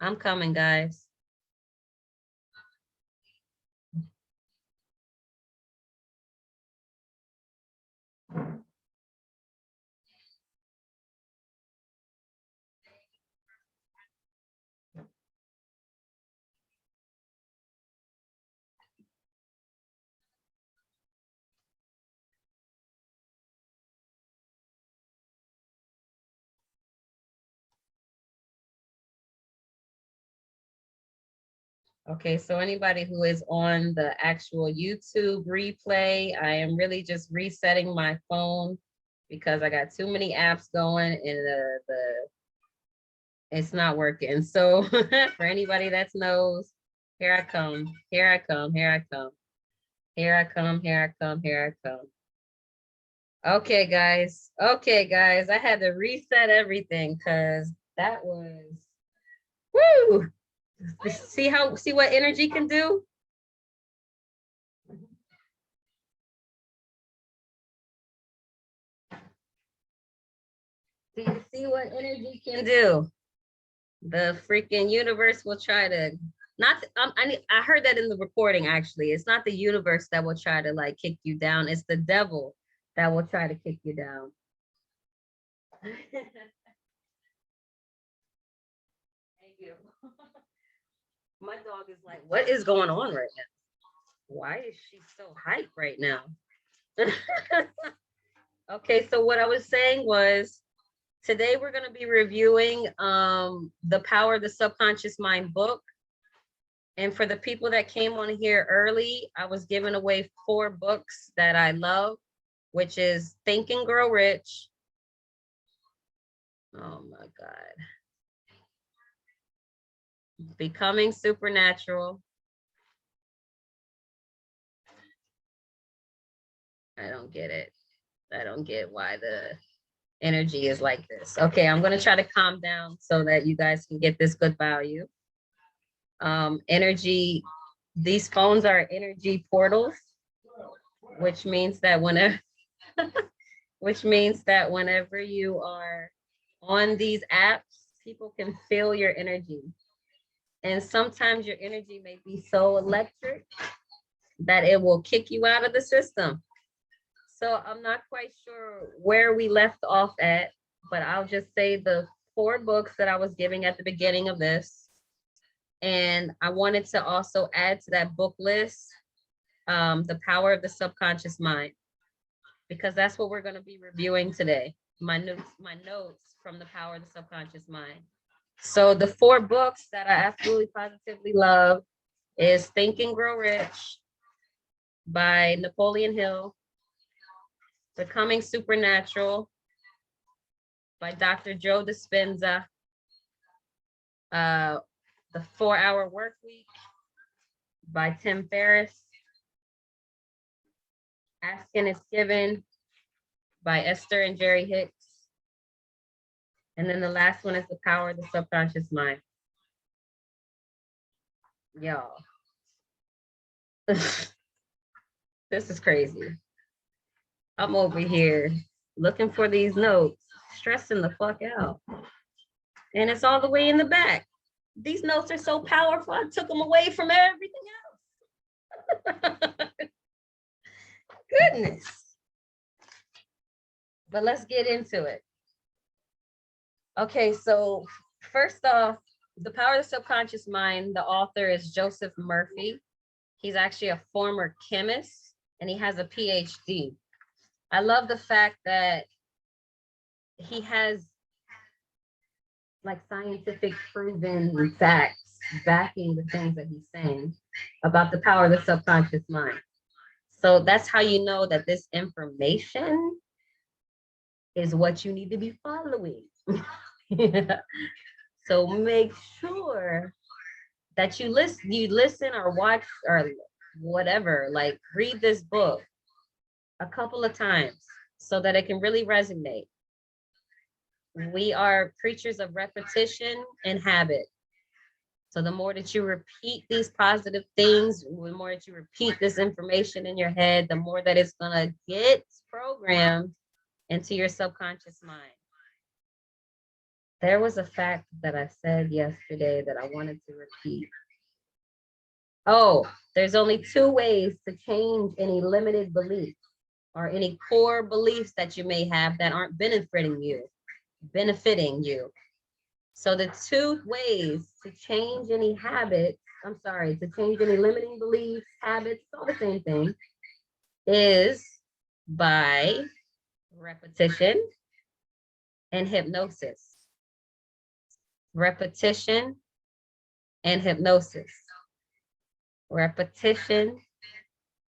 I'm coming, guys. Okay, so anybody who is on the actual YouTube replay, I am really just resetting my phone because I got too many apps going and it's not working. So for anybody that knows, here I come, here I come, here I come, here I come, here I come, here I come. Okay, guys. Okay, guys. I had to reset everything because that was woo. See what energy can do? Do you see what energy can do? The freaking universe will try to not I heard that in the recording actually. It's not the universe that will try to like kick you down. It's the devil that will try to kick you down. Thank you. My dog is like, what is going on right now? Why is she so hyped right now? Okay, so what I was saying was today we're going to be reviewing The Power of the Subconscious Mind book. And for the people that came on here early, I was giving away 4 books that I love, which is Think and Grow Rich. Oh my God. Becoming Supernatural. I don't get it. I don't get why the energy is like this. Okay, I'm going to try to calm down so that you guys can get this good value. Energy, these phones are energy portals, which means that whenever you are on these apps, people can feel your energy. And sometimes your energy may be so electric that it will kick you out of the system. So I'm not quite sure where we left off at, but I'll just say the 4 books that I was giving at the beginning of this. And I wanted to also add to that book list, The Power of the Subconscious Mind, because that's what we're going to be reviewing today. My notes from The Power of the Subconscious Mind. So the 4 books that I absolutely positively love is Think and Grow Rich by Napoleon Hill, Becoming Supernatural by Dr. Joe Dispenza, The 4-Hour Work Week by Tim Ferriss, Asking is Given by Esther and Jerry Hicks. And then the last one is The Power of the Subconscious Mind. Y'all. This is crazy. I'm over here looking for these notes, stressing the fuck out. And it's all the way in the back. These notes are so powerful, I took them away from everything else. Goodness. But let's get into it. Okay, so first off, The Power of the Subconscious Mind, the author is Joseph Murphy. He's actually a former chemist and he has a PhD. I love the fact that he has like scientific proven facts backing the things that he's saying about the power of the subconscious mind. So that's how you know that this information is what you need to be following. So make sure that you listen or watch or whatever, like read this book a couple of times so that it can really resonate. We are creatures of repetition and habit. So the more that you repeat these positive things, the more that you repeat this information in your head, the more that it's gonna get programmed into your subconscious mind. There was a fact that I said yesterday that I wanted to repeat. Oh, there's only 2 ways to change any limited beliefs or any core beliefs that you may have that aren't benefiting you. So the 2 ways to change any habits, to change any limiting beliefs, habits, all the same thing, is by repetition and hypnosis. Repetition and hypnosis. Repetition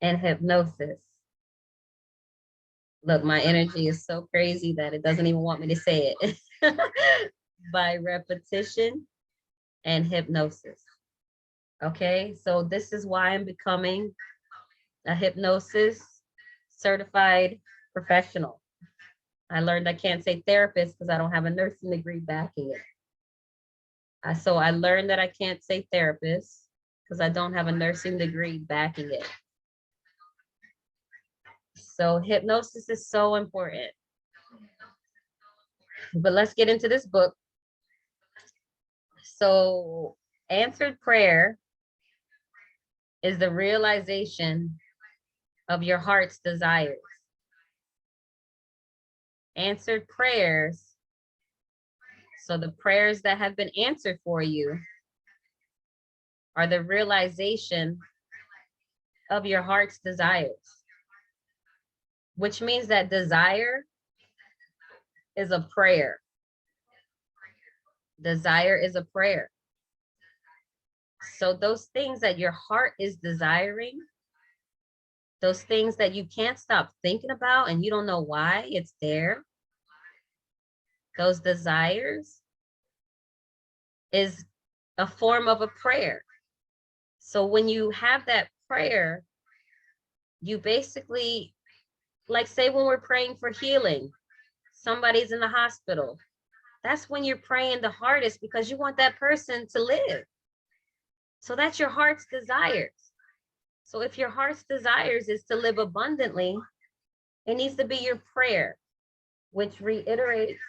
and hypnosis. Look, my energy is so crazy that it doesn't even want me to say it. By repetition and hypnosis. Okay, so this is why I'm becoming a hypnosis certified professional. I learned I can't say therapist because I don't have a nursing degree backing it. So I learned that I can't say therapist because I don't have a nursing degree backing it. So hypnosis is so important. But let's get into this book. So answered prayer is the realization of your heart's desires. Answered prayers, so the prayers that have been answered for you, are the realization of your heart's desires, which means that desire is a prayer. Desire is a prayer. So those things that your heart is desiring, those things that you can't stop thinking about and you don't know why it's there, those desires is a form of a prayer. So when you have that prayer, you basically, like say when we're praying for healing, somebody's in the hospital, that's when you're praying the hardest because you want that person to live. So that's your heart's desires. So if your heart's desires is to live abundantly, it needs to be your prayer, which reiterates,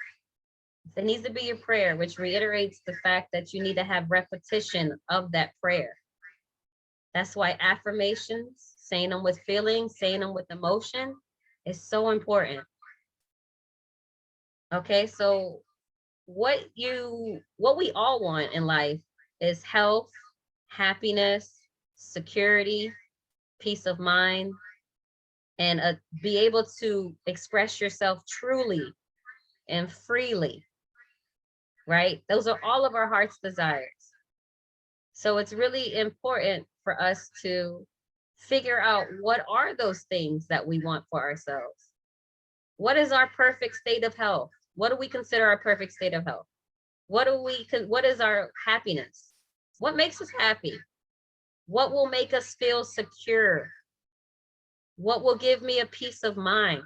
the fact that you need to have repetition of that prayer. That's why affirmations, saying them with feeling, saying them with emotion, is so important. Okay, so what we all want in life is health, happiness, security, peace of mind, and be able to express yourself truly and freely, right? Those are all of our heart's desires. So it's really important for us to figure out what are those things that we want for ourselves. What is our perfect state of health? What do we consider our perfect state of health? What is our happiness? What makes us happy? What will make us feel secure? What will give me a peace of mind?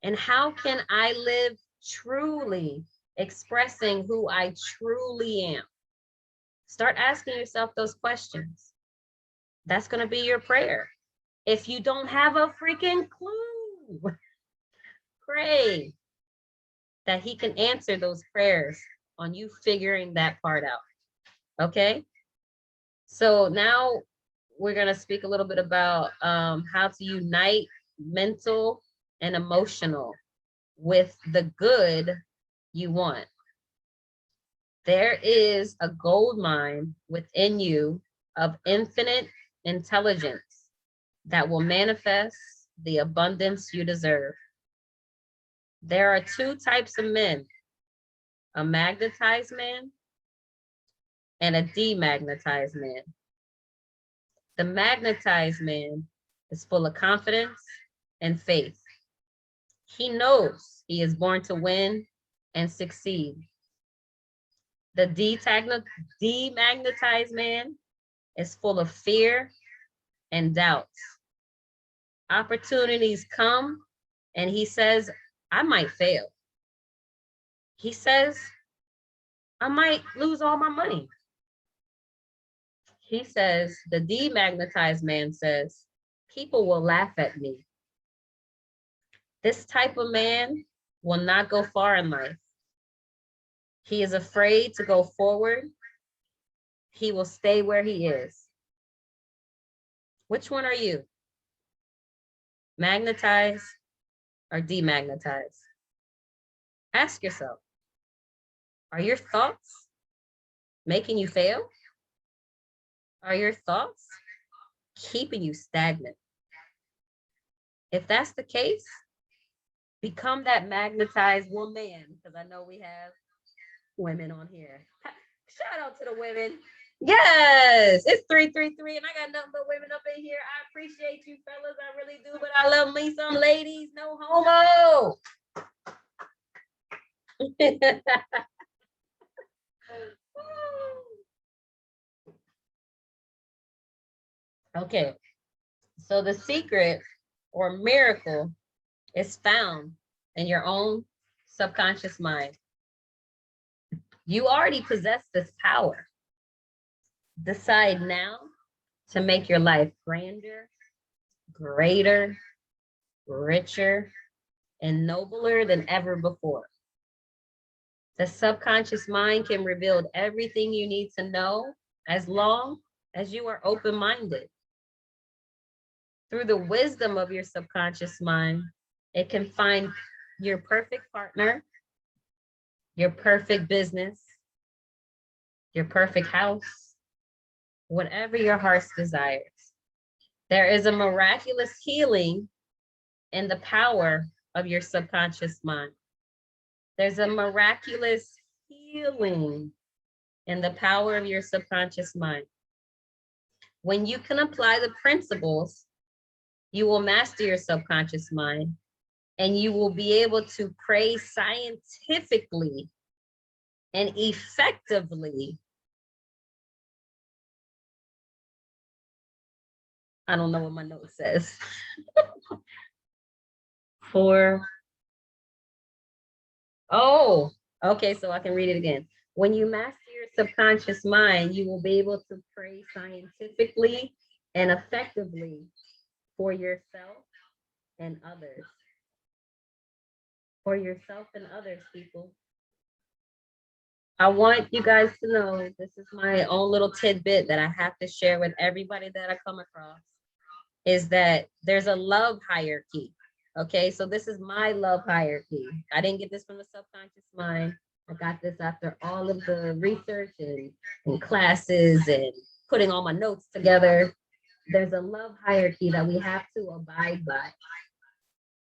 And how can I live truly expressing who I truly am? Start asking yourself those questions. That's going to be your prayer. If you don't have a freaking clue, pray that he can answer those prayers on you figuring that part out. Okay? So now we're going to speak a little bit about how to unite mental and emotional with the good you want. There is a gold mine within you of infinite intelligence that will manifest the abundance you deserve. There are 2 types of men, a magnetized man and a demagnetized man. The magnetized man is full of confidence and faith. He knows he is born to win and succeed. The demagnetized man is full of fear and doubts. Opportunities come and he says, I might fail. He says, I might lose all my money. He says, the demagnetized man says, people will laugh at me. This type of man will not go far in life. He is afraid to go forward. He will stay where he is. Which one are you? Magnetize or demagnetize? Ask yourself, are your thoughts making you fail? Are your thoughts keeping you stagnant? If that's the case, become that magnetized woman, because I know we have women on here. Shout out to the women. Yes, it's 333, and I got nothing but women up in here. I appreciate you, fellas. I really do, but I love me some ladies. No homo. Okay, so the secret or miracle is found in your own subconscious mind. You already possess this power. Decide now to make your life grander, greater, richer, and nobler than ever before. The subconscious mind can reveal everything you need to know as long as you are open-minded. Through the wisdom of your subconscious mind, it can find your perfect partner, your perfect business, your perfect house, whatever your heart's desires. There is a miraculous healing in the power of your subconscious mind. There's a miraculous healing in the power of your subconscious mind. When you can apply the principles, you will master your subconscious mind, and you will be able to pray scientifically and effectively. I don't know what my note says. Okay, so I can read it again. When you master your subconscious mind, you will be able to pray scientifically and effectively for yourself and others. For yourself and others, people. I want you guys to know this is my own little tidbit that I have to share with everybody that I come across, is that there's a love hierarchy. Okay, so this is my love hierarchy. I didn't get this from the subconscious mind. I got this after all of the research and classes and putting all my notes together. There's a love hierarchy that we have to abide by.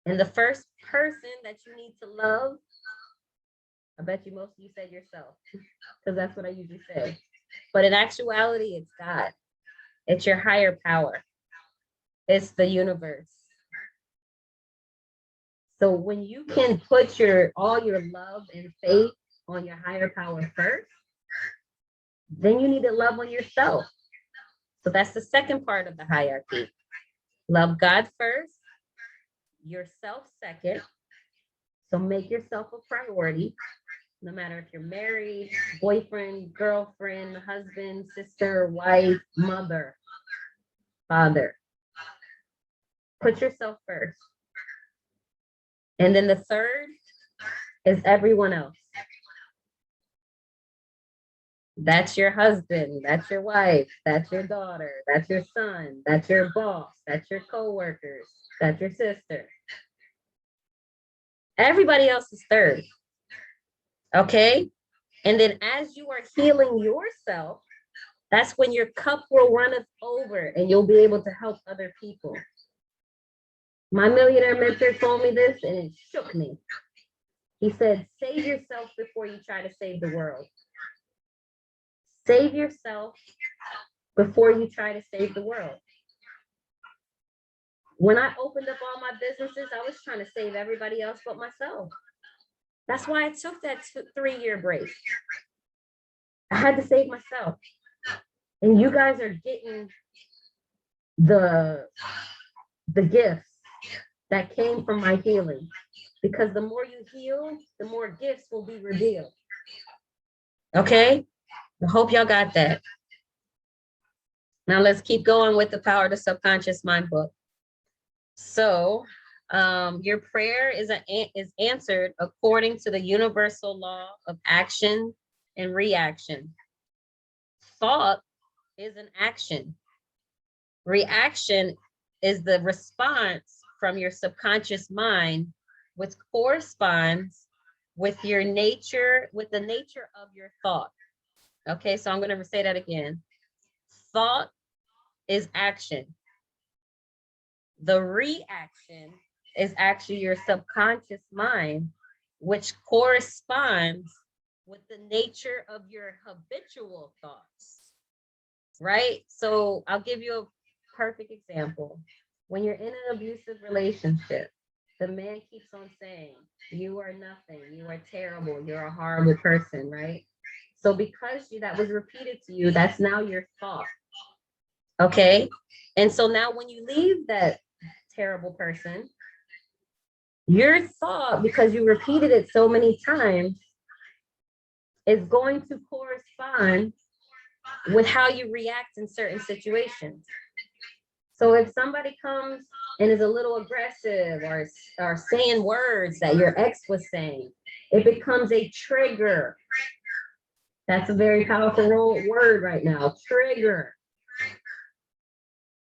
And the first person that you need to love, I bet you most of you said yourself, because that's what I usually say. But in actuality, it's God. It's your higher power. It's the universe. So when you can put all your love and faith on your higher power first, then you need to love on yourself. So that's the second part of the hierarchy. Love God first, yourself second. So make yourself a priority, no matter if you're married, boyfriend, girlfriend, husband, sister, wife, mother, father. Put yourself first. And then the third is everyone else. That's your husband, that's your wife, that's your daughter, that's your son, that's your boss, that's your coworkers, that's your sister. Everybody else is third. Okay? And then as you are healing yourself, that's when your cup will runneth over and you'll be able to help other people. My millionaire mentor told me this and it shook me. He said, save yourself before you try to save the world. Save yourself before you try to save the world. When I opened up all my businesses, I was trying to save everybody else but myself. That's why I took that 3-year break. I had to save myself. And you guys are getting the gifts that came from my healing. Because the more you heal, the more gifts will be revealed. Okay? I hope y'all got that. Now let's keep going with the Power of the Subconscious Mind book. So Your prayer is answered according to the universal law of action and reaction. Thought is an action. Reaction is the response from your subconscious mind, which corresponds with your nature, with the nature of your thought. Okay, so I'm going to say that again. Thought is action. The reaction is actually your subconscious mind, which corresponds with the nature of your habitual thoughts, right? So I'll give you a perfect example. When you're in an abusive relationship, the man keeps on saying, you are nothing, you are terrible, you're a horrible person, right? So because that was repeated to you, that's now your thought. Okay. And so now when you leave that terrible person, your thought, because you repeated it so many times, is going to correspond with how you react in certain situations. So if somebody comes and is a little aggressive or saying words that your ex was saying, it becomes a trigger. That's a very powerful word right now, trigger.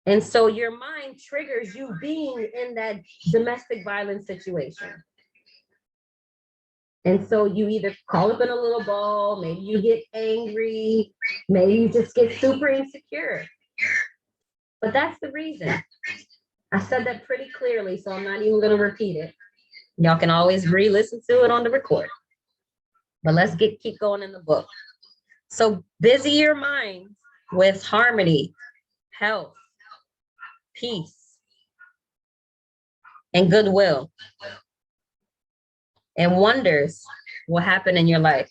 And so your mind triggers you being in that domestic violence situation. And so you either call up in a little ball, maybe you get angry, maybe you just get super insecure. But that's the reason. I said that pretty clearly, so I'm not even going to repeat it. Y'all can always re-listen to it on the record. But let's keep going in the book. So busy your mind with harmony, health, peace, and goodwill. And wonders will happen in your life.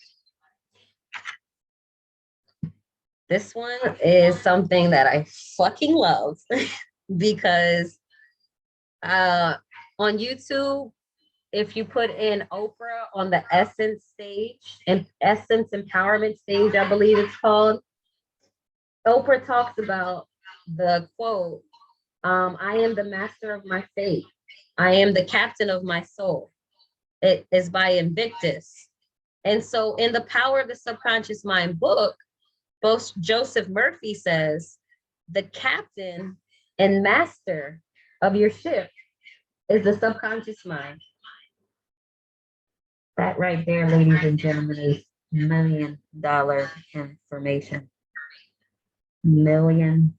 This one is something that I fucking love because on YouTube, if you put in Oprah on the Essence stage, and Essence Empowerment stage, I believe it's called, Oprah talks about the quote, I am the master of my fate. I am the captain of my soul. It is by Invictus. And so in the Power of the Subconscious Mind book, both Joseph Murphy says, the captain and master of your ship is the subconscious mind. That right there, ladies and gentlemen, is $1 million information. $1 million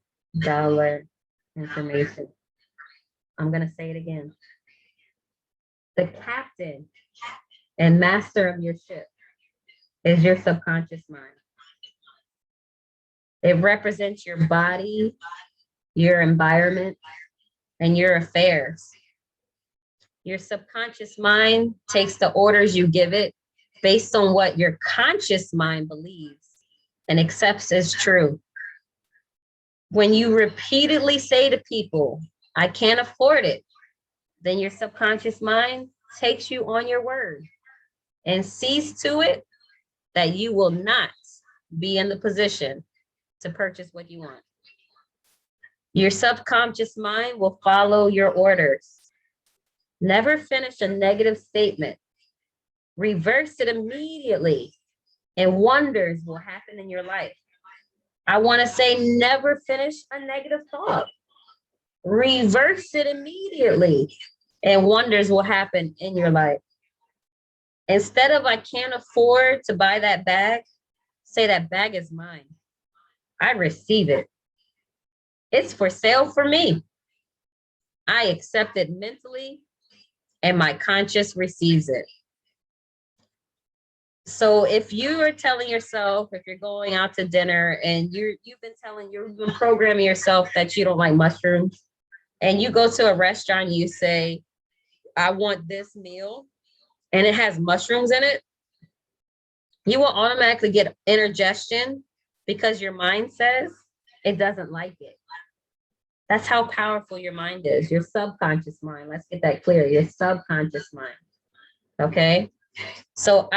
information. I'm going to say it again. The captain and master of your ship is your subconscious mind. It represents your body, your environment, and your affairs. Your subconscious mind takes the orders you give it based on what your conscious mind believes and accepts as true. When you repeatedly say to people, I can't afford it, then your subconscious mind takes you on your word and sees to it that you will not be in the position to purchase what you want. Your subconscious mind will follow your orders. Never finish a negative statement. Reverse it immediately, and wonders will happen in your life. I want to say never finish a negative thought. Reverse it immediately, and wonders will happen in your life. Instead of I can't afford to buy that bag, say that bag is mine. I receive it. It's for sale for me. I accept it mentally, and my conscious receives it. So if you are telling yourself, if you're going out to dinner and you've been programming yourself that you don't like mushrooms, and you go to a restaurant and you say, I want this meal, and it has mushrooms in it, you will automatically get indigestion because your mind says it doesn't like it. That's how powerful your mind is, your subconscious mind. Let's get that clear, your subconscious mind, okay? So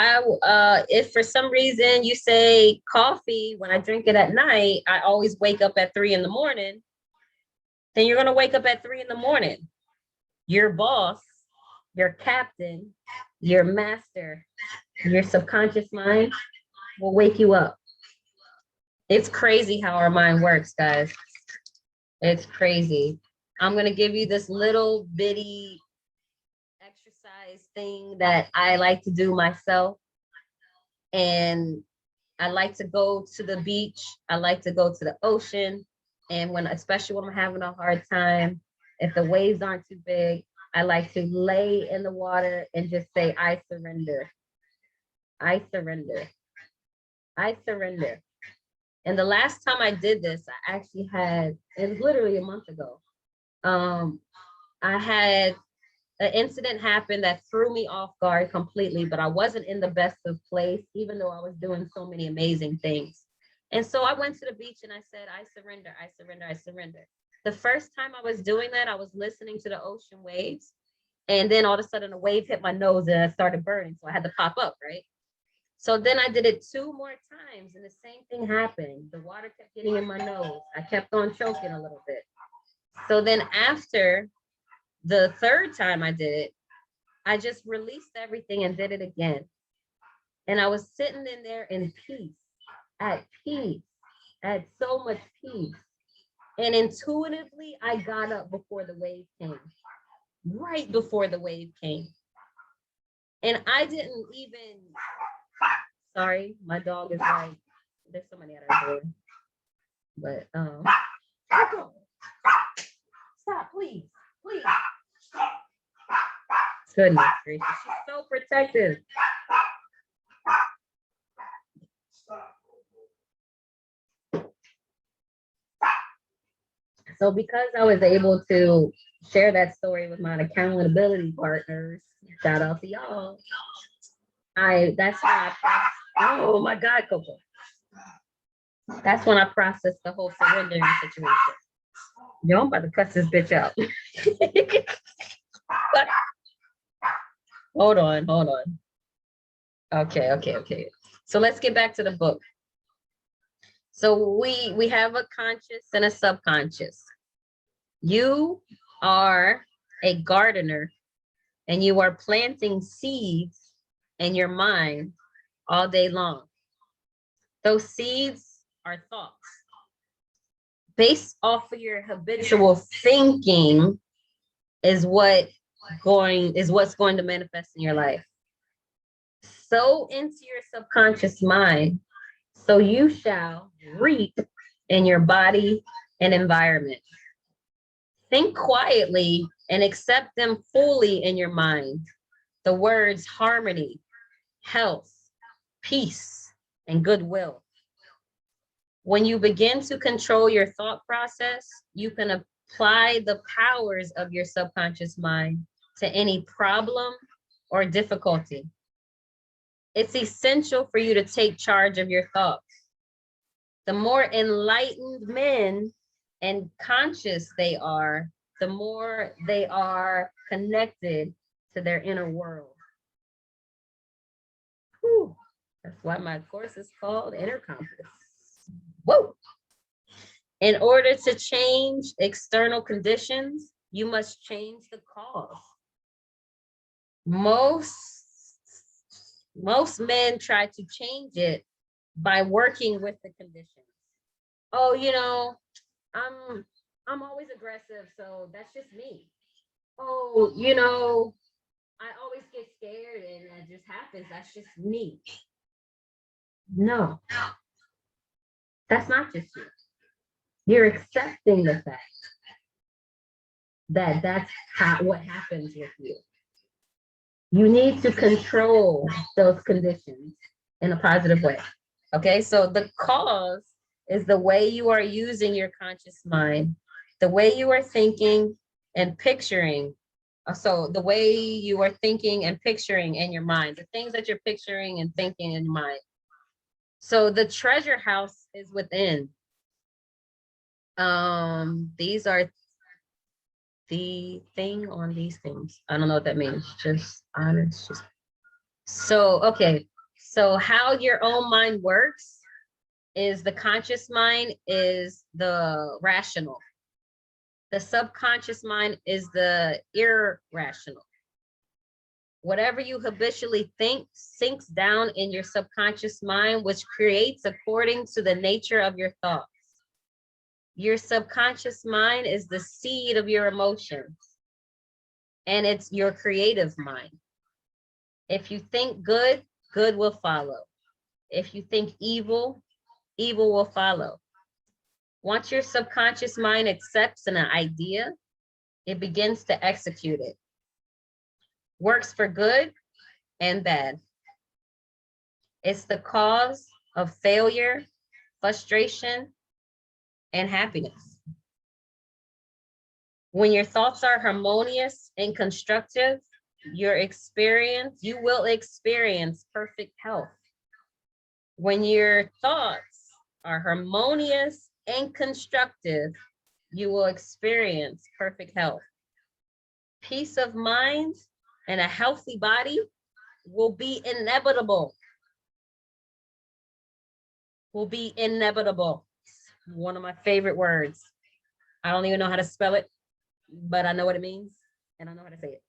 if for some reason you say coffee, when I drink it at night, I always wake up at 3 a.m, then you're going to wake up at 3 a.m. Your boss, your captain, your master, your subconscious mind will wake you up. It's crazy how our mind works, guys. It's crazy. I'm going to give you this little bitty exercise thing that I like to do myself. And I like to go to the beach. I like to go to the ocean. And especially when I'm having a hard time, if the waves aren't too big, I like to lay in the water and just say, I surrender. I surrender. I surrender. And the last time I did this, I actually it was literally a month ago. I had an incident happen that threw me off guard completely, but I wasn't in the best of place, even though I was doing so many amazing things. And so I went to the beach and I said, I surrender, I surrender, I surrender. The first time I was doing that, I was listening to the ocean waves. And then all of a sudden a wave hit my nose and I started burning. So I had to pop up, right? So then I did it 2 more times and the same thing happened. The water kept getting in my nose. I kept on choking a little bit. So then after the 3rd time I did it, I just released everything and did it again. And I was sitting in there in peace, at so much peace. And intuitively, I got up before the wave came, right before the wave came. And I didn't even, sorry, my dog is like, there's somebody at our door. But, stop, please, please. Goodness gracious, she's so protective. So because I was able to share that story with my accountability partners, shout out to y'all. That's when oh my God, Coco. That's when I processed the whole surrendering situation. Yo, I'm about to cuss this bitch out. Hold on. Okay. So let's get back to the book. So we have a conscious and a subconscious. You are a gardener and you are planting seeds in your mind all day long. Those seeds are thoughts. Based off of your habitual thinking is what's going to manifest in your life. Sow into your subconscious mind, so you shall reap in your body and environment. Think quietly and accept them fully in your mind. The words harmony, health, peace, and goodwill. When you begin to control your thought process, you can apply the powers of your subconscious mind to any problem or difficulty. It's essential for you to take charge of your thoughts. The more enlightened men and conscious they are, the more they are connected to their inner world. Whew. That's why my course is called Inner Compass. Whoa. In order to change external conditions, you must change the cause. Most men try to change it by working with the conditions. Oh, I'm always aggressive, so that's just me. Oh, I always get scared and it just happens. That's just me. No, that's not just you. You're accepting the fact that that's what happens with you. You need to control those conditions in a positive way. Okay, so the cause is the way you are using your conscious mind, the way you are thinking and picturing. So the way you are thinking and picturing in your mind, the things that you're picturing and thinking in your mind. So the treasure house is within. These are the thing on these things. I don't know what that means. Just honest. So, okay. So how your own mind works is the conscious mind is the rational. The subconscious mind is the irrational. Whatever you habitually think sinks down in your subconscious mind, which creates according to the nature of your thoughts. Your subconscious mind is the seed of your emotions, and it's your creative mind. If you think good, good will follow. If you think evil, evil will follow. Once your subconscious mind accepts an idea, it begins to execute it. Works for good and bad. It's the cause of failure, frustration, and happiness. When your thoughts are harmonious and constructive, you will experience perfect health. When your thoughts are harmonious and constructive, you will experience perfect health. Peace of mind and a healthy body will be inevitable. Will be inevitable. One of my favorite words. I don't even know how to spell it, but I know what it means and I know how to say it.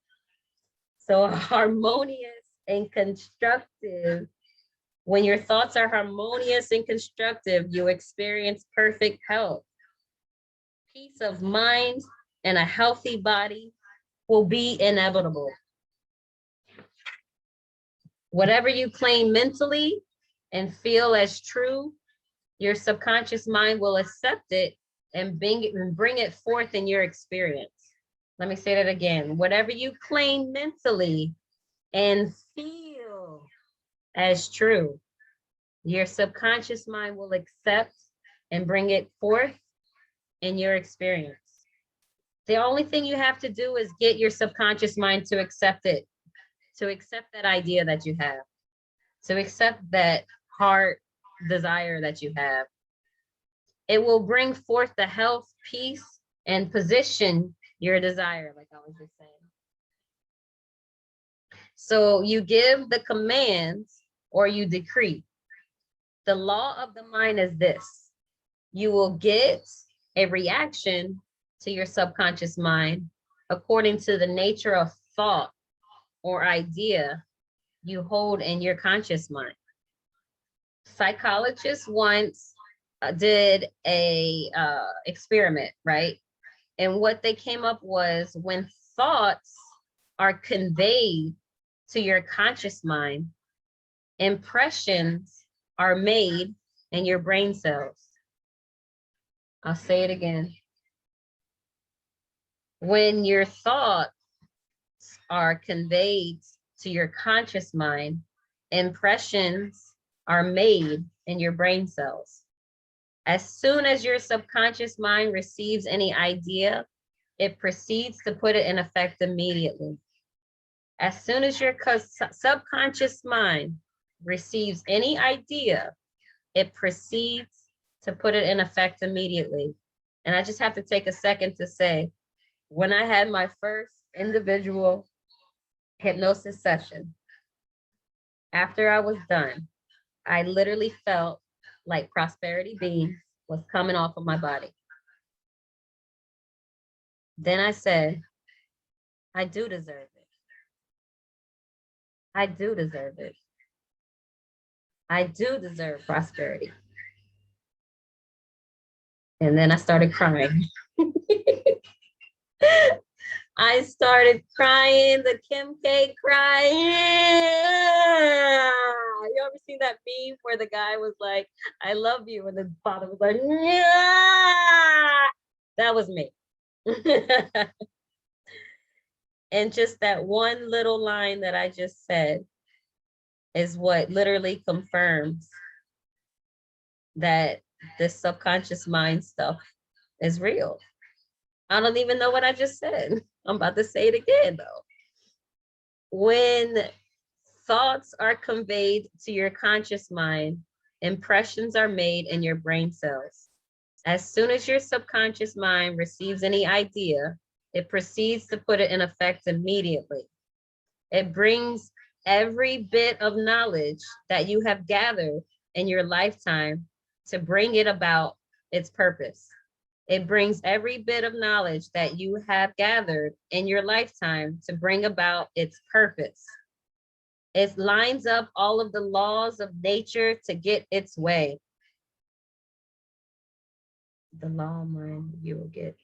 So harmonious and constructive. When your thoughts are harmonious and constructive, you experience perfect health. Peace of mind and a healthy body will be inevitable. Whatever you claim mentally and feel as true, your subconscious mind will accept it and bring it forth in your experience. Let me say that again. Whatever you claim mentally and feel as true, your subconscious mind will accept and bring it forth in your experience. The only thing you have to do is get your subconscious mind to accept it, to accept that idea that you have, to accept that heart desire that you have. It will bring forth the health, peace, and position your desire, like I was just saying. So you give the commands or you decree. The law of the mind is this: you will get a reaction to your subconscious mind according to the nature of thought or idea you hold in your conscious mind. Psychologists once did a experiment, right? And what they came up was when thoughts are conveyed to your conscious mind, impressions are made in your brain cells. I'll say it again. When your thoughts are conveyed to your conscious mind, impressions are made in your brain cells. As soon as your subconscious mind receives any idea, it proceeds to put it in effect immediately. As soon as your subconscious mind receives any idea, it proceeds to put it in effect immediately. And I just have to take a second to say, when I had my first individual hypnosis session, after I was done, I literally felt like prosperity beam was coming off of my body. Then I said, I do deserve it. I do deserve it. I do deserve prosperity. And then I started crying. I started crying, the Kim K crying. You ever seen that meme where the guy was like, I love you, and the father was like, yeah. That was me. And just that one little line that I just said is what literally confirms that this subconscious mind stuff is real. I don't even know what I just said. I'm about to say it again though. When thoughts are conveyed to your conscious mind, impressions are made in your brain cells. As soon as your subconscious mind receives any idea, it proceeds to put it in effect immediately. It brings every bit of knowledge that you have gathered in your lifetime to bring it about its purpose. It brings every bit of knowledge that you have gathered in your lifetime to bring about its purpose. It lines up all of the laws of nature to get its way. The law of mind you will get.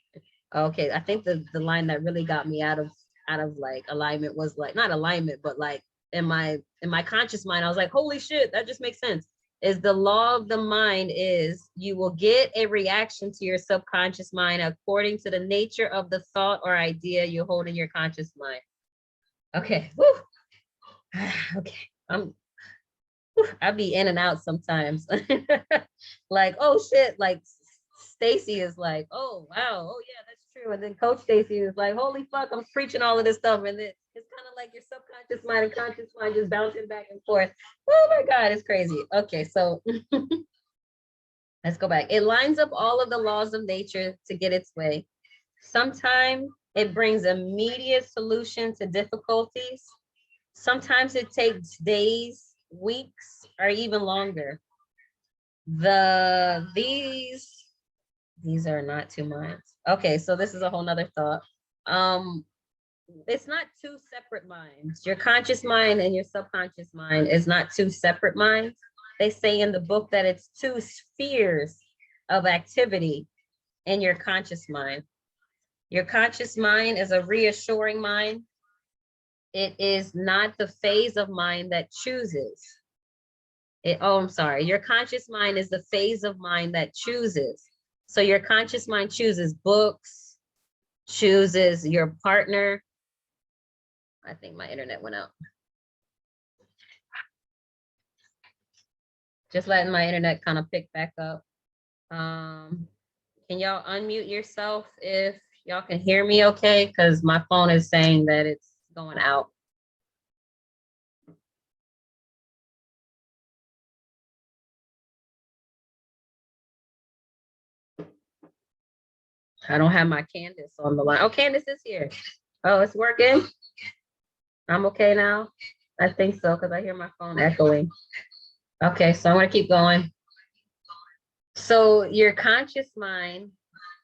Okay, I think the line that really got me out of like alignment was like, not alignment, but like in my conscious mind, I was like, holy shit, that just makes sense. Is the law of the mind is you will get a reaction to your subconscious mind according to the nature of the thought or idea you hold in your conscious mind. Okay. Woo. Okay. I'll be in and out sometimes. Like, oh shit, like Stacy is like, oh wow, oh yeah, that's true. And then Coach Stacy is like, holy fuck, I'm preaching all of this stuff. And then it's kind of like your subconscious mind and conscious mind just bouncing back and forth. Oh my God, it's crazy. Okay, so let's go back. It lines up all of the laws of nature to get its way. Sometimes it brings immediate solution to difficulties. Sometimes it takes days, weeks, or even longer. These are not two minds. Okay, so this is a whole nother thought. It's not two separate minds. Your conscious mind and your subconscious mind is not two separate minds. They say in the book that it's two spheres of activity in your conscious mind. Your conscious mind is a reassuring mind. It is not the phase of mind that chooses. I'm sorry. Your conscious mind is the phase of mind that chooses. So your conscious mind chooses books, chooses your partner. I think my internet went out. Just letting my internet kind of pick back up. Can y'all unmute yourself if y'all can hear me okay? Because my phone is saying that it's going out. I don't have my Candace on the line. Oh, Candace is here. Oh, it's working? I'm okay now? I think so, because I hear my phone echoing. Okay, so I'm going to keep going. So your conscious mind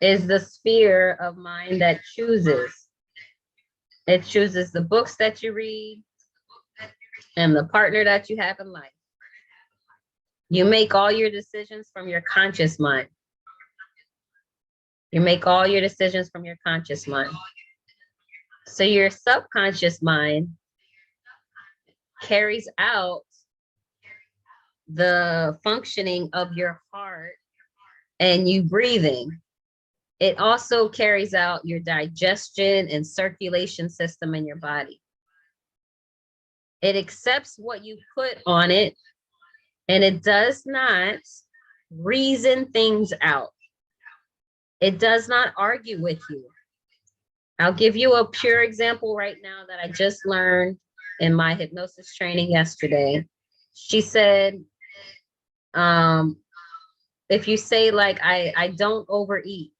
is the sphere of mind that chooses. It chooses the books that you read and the partner that you have in life. You make all your decisions from your conscious mind. You make all your decisions from your conscious mind. So your subconscious mind carries out the functioning of your heart and you breathing. It also carries out your digestion and circulation system in your body. It accepts what you put on it, and it does not reason things out. It does not argue with you. I'll give you a pure example right now that I just learned in my hypnosis training yesterday. She said, if you say like, I don't overeat.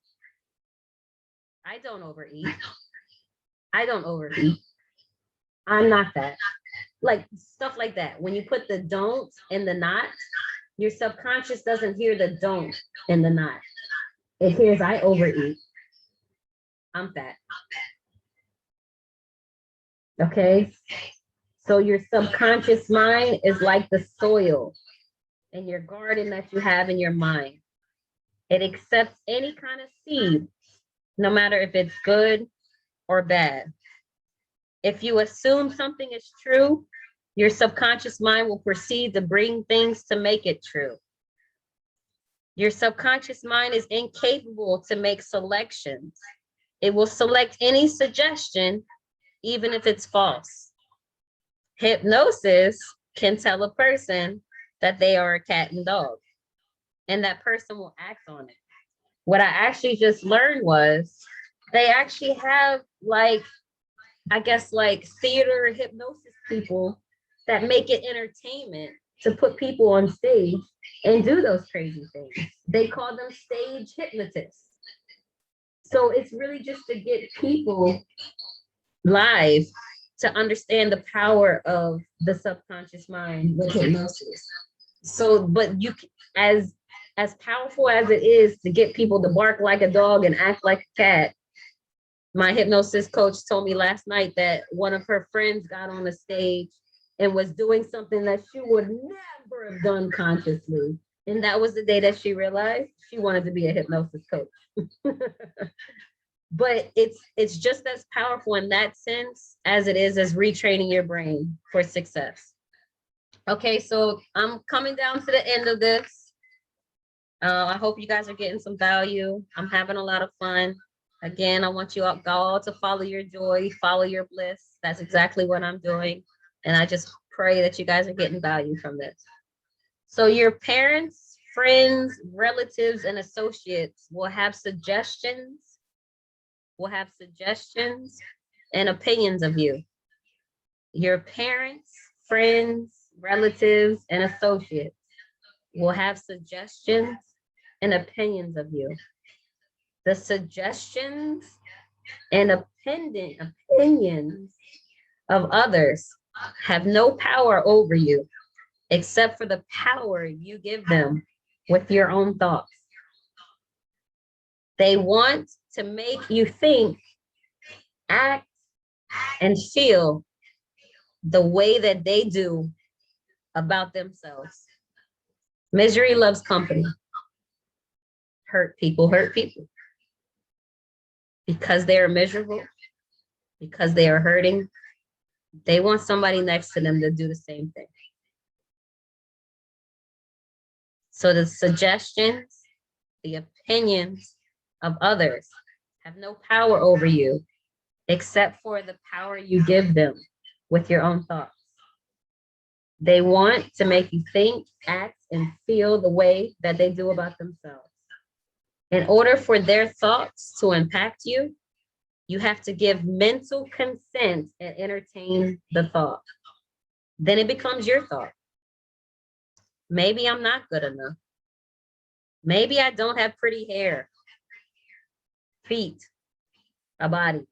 I don't overeat. I don't overeat. I'm not that. Like stuff like that. When you put the don't in the not, your subconscious doesn't hear the don't in the not. It hears I overeat. I'm fat. Okay. So your subconscious mind is like the soil in your garden that you have in your mind. It accepts any kind of seed, no matter if it's good or bad. If you assume something is true, your subconscious mind will proceed to bring things to make it true. Your subconscious mind is incapable to make selections. It will select any suggestion, even if it's false. Hypnosis can tell a person that they are a cat and dog, and that person will act on it. What I actually just learned was they actually have like, I guess like theater hypnosis people that make it entertainment to put people on stage and do those crazy things. They call them stage hypnotists. So it's really just to get people live to understand the power of the subconscious mind with hypnosis. So, but you, as as powerful as it is to get people to bark like a dog and act like a cat, my hypnosis coach told me last night that one of her friends got on the stage and was doing something that she would never have done consciously. And that was the day that she realized she wanted to be a hypnosis coach. But it's just as powerful in that sense as it is as retraining your brain for success. Okay, so I'm coming down to the end of this. I hope you guys are getting some value. I'm having a lot of fun. Again, I want you all to follow your joy, follow your bliss. That's exactly what I'm doing. And I just pray that you guys are getting value from this. So your parents, friends, relatives, and associates will have suggestions and opinions of you. Your parents, friends, relatives, and associates will have suggestions and opinions of you. The suggestions and opinions of others have no power over you except for the power you give them with your own thoughts. They want to make you think, act, and feel the way that they do about themselves. Misery loves company. Hurt people hurt people. Because they are miserable, because they are hurting, they want somebody next to them to do the same thing. So the suggestions, the opinions of others have no power over you except for the power you give them with your own thoughts. They want to make you think, act, and feel the way that they do about themselves. In order for their thoughts to impact you, you have to give mental consent and entertain the thought. Then it becomes your thought. Maybe I'm not good enough. Maybe I don't have pretty hair, feet, a body,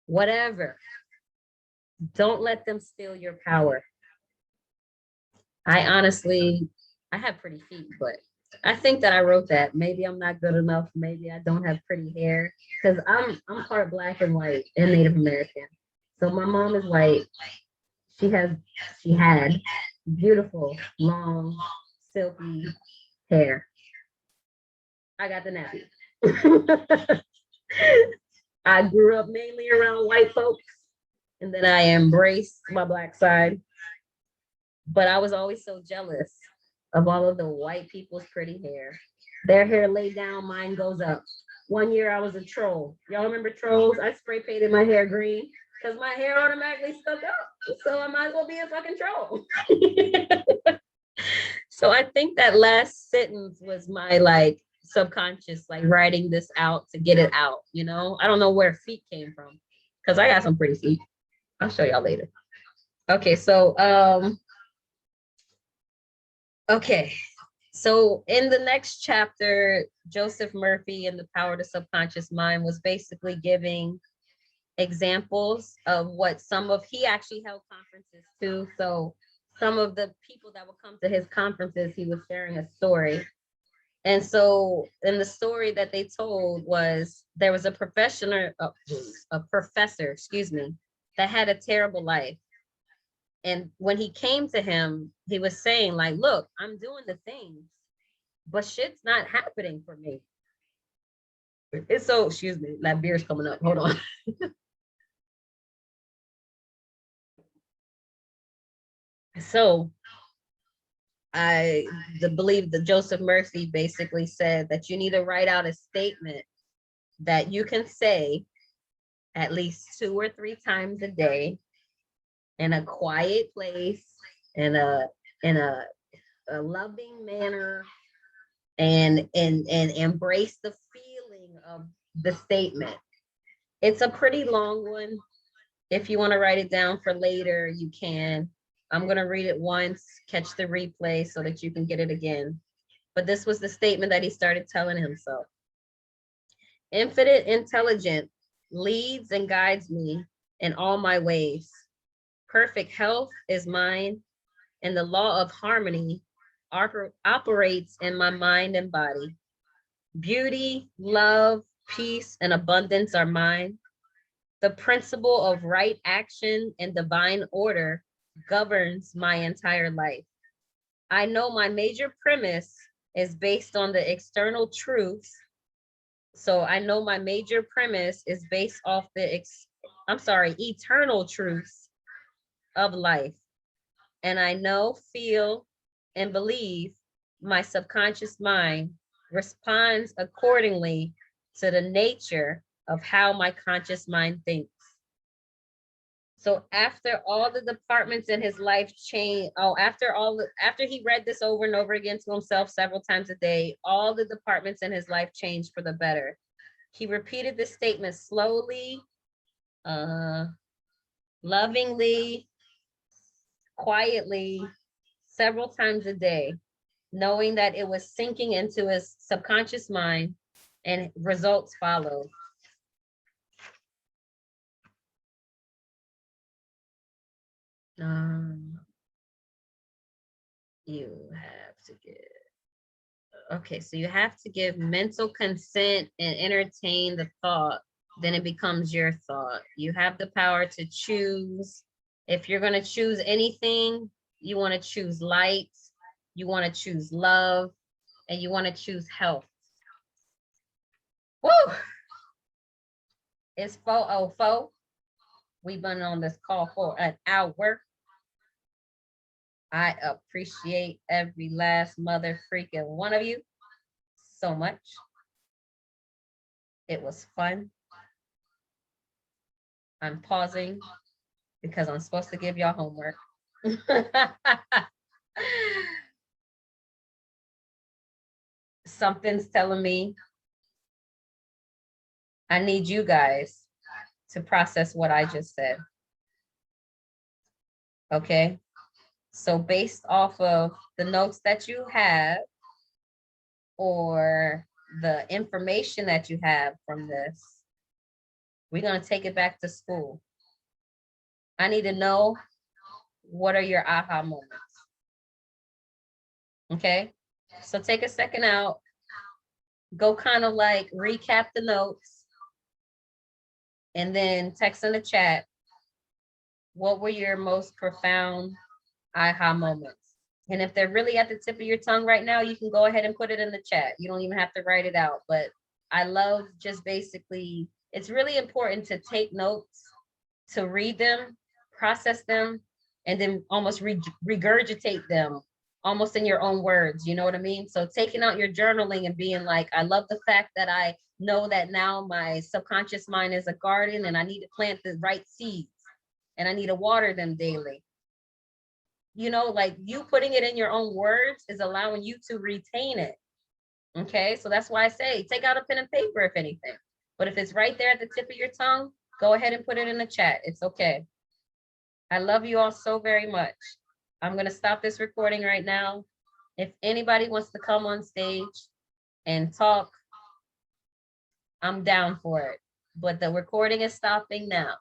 whatever. Don't let them steal your power. I have pretty feet, but I think that I wrote that. Maybe I'm not good enough. Maybe I don't have pretty hair, because I'm part black and white and Native American. So my mom is white. She had beautiful, long, silky hair. I got the nappy. I grew up mainly around white folks, and then I embraced my black side. But I was always so jealous of all of the white people's pretty hair. Their hair laid down, mine goes up. One year I was a troll. Y'all remember trolls? I spray painted my hair green because my hair automatically stuck up. So I might as well be a fucking troll. So I think that last sentence was my like subconscious, like writing this out to get it out, you know? I don't know where feet came from because I got some pretty feet. I'll show y'all later. Okay, so okay. So in the next chapter, Joseph Murphy and the Power of the Subconscious Mind was basically giving examples of what he actually held conferences too. So some of the people that would come to his conferences, he was sharing a story. And so in the story that they told was there was a professor, that had a terrible life. And when he came to him, he was saying like, look, I'm doing the things, but shit's not happening for me. It's so, excuse me, that beer's coming up. Hold on. So I believe that Joseph Murphy basically said that you need to write out a statement that you can say at least 2 or 3 times a day in a quiet place, in a loving manner, and embrace the feeling of the statement. It's a pretty long one. If you want to write it down for later, you can. I'm going to read it once, catch the replay so that you can get it again. But this was the statement that he started telling himself. Infinite intelligence leads and guides me in all my ways. Perfect health is mine, and the law of harmony operates in my mind and body. Beauty, love, peace, and abundance are mine. The principle of right action and divine order governs my entire life. I know my major premise is based on the external truths. So I know my major premise is based off the, eternal truths of life. And I know, feel, and believe my subconscious mind responds accordingly to the nature of how my conscious mind thinks. So after all the departments in his life change, after he read this over and over again to himself several times a day, all the departments in his life changed for the better. He repeated this statement slowly, lovingly, quietly, several times a day, knowing that it was sinking into his subconscious mind, and results followed. You have to give. Okay, so you have to give mental consent and entertain the thought. Then it becomes your thought. You have the power to choose. If you're going to choose anything, you want to choose light, you want to choose love, and you want to choose health. Woo! It's 4:04. We've been on this call for an hour. I appreciate every last mother freaking one of you so much. It was fun. I'm pausing because I'm supposed to give y'all homework. Something's telling me I need you guys to process what I just said. Okay? So based off of the notes that you have or the information that you have from this, we're going to take it back to school. I need to know, what are your aha moments? Okay? So take a second out, go kind of like recap the notes, and then text in the chat, what were your most profound aha moments? And if they're really at the tip of your tongue right now, you can go ahead and put it in the chat. You don't even have to write it out. But I love just basically, it's really important to take notes, to read them, process them, and then almost regurgitate them almost in your own words. You know what I mean? So taking out your journaling and being like, I love the fact that I know that now my subconscious mind is a garden and I need to plant the right seeds and I need to water them daily. You know, like you putting it in your own words is allowing you to retain it. Okay, so that's why I say take out a pen and paper if anything. But if it's right there at the tip of your tongue, go ahead and put it in the chat. It's okay. I love you all so very much. I'm going to stop this recording right now. If anybody wants to come on stage and talk, I'm down for it. But the recording is stopping now.